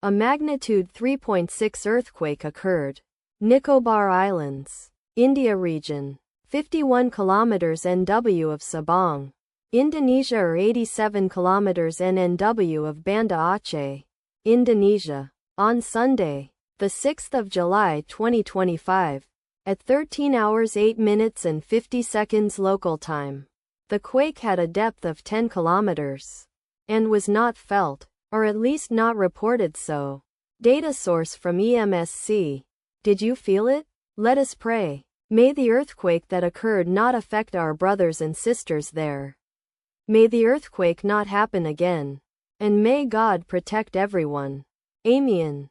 A magnitude 3.6 earthquake occurred. Nicobar Islands, India region. 51 kilometers NW of Sabang, Indonesia or 87 kilometers NNW of Banda Aceh, Indonesia. On Sunday, the 6th of July 2025, at 13 hours 8 minutes and 50 seconds local time, the quake had a depth of 10 kilometers and was not felt, or at least not reported so. Data source from EMSC. Did you feel it? Let us pray. May the earthquake that occurred not affect our brothers and sisters there. May the earthquake not happen again. And may God protect everyone. Amen.